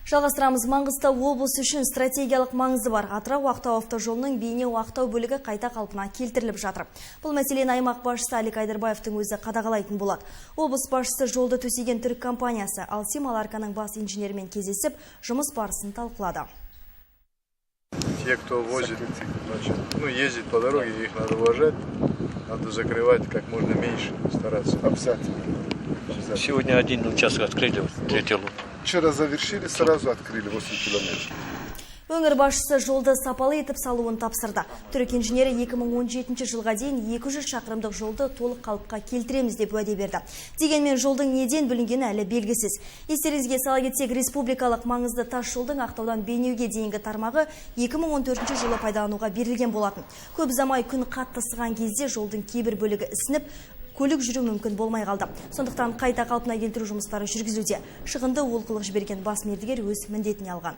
Жалғастырамыз. Маңғыстау облысы үшін стратегиялық маңызы бар Атырау-Ақтау автожолының Бейнеу-Ақтау бөлігі қайта қалпына келтіріліп жатыр. Бұл мәселені аймақ басшысы Алик Айдарбаевтың өзі қадағалайтын болады. Облыс басшысы жолды төсеген түрік компаниясы Алсим Аларканың бас инженерімен кездесіп, жұмыс барысын талқылады. Те, кто возит, ездит по дороге, их надо уважать, надо закрывать как можно меньше, стараться. Обязательно. Сегодня один участок открыли, третий лот. Вчера завершили, сразу открыли 8 километров. Өңір басшысы жолды сапалы етіп салуын тапсырды. Түрік инженері 2017 жылға дейін 200 шақырымдық жолды толық қалыпқа келтіреміз деп уәде берді. Дегенмен жолдың неден бүлінгені әлі белгісіз. Естеріңізге сала кетсек, республикалық маңызды тас жолдың Ақтаудан Бейнеуге дейінгі тармағы 2014 жылы пайдалануға берілген болатын. Көп ұзамай күн қатты ысыған кезде жолдың кейбір бөлігі ісініп, көлік жүру мүмкін болмай қалды. Сондықтан қайта қалпына келтіру жұмыстары жүргізілуде. Шығынды олқылық жіберген бас мердігер өз міндетіне алған.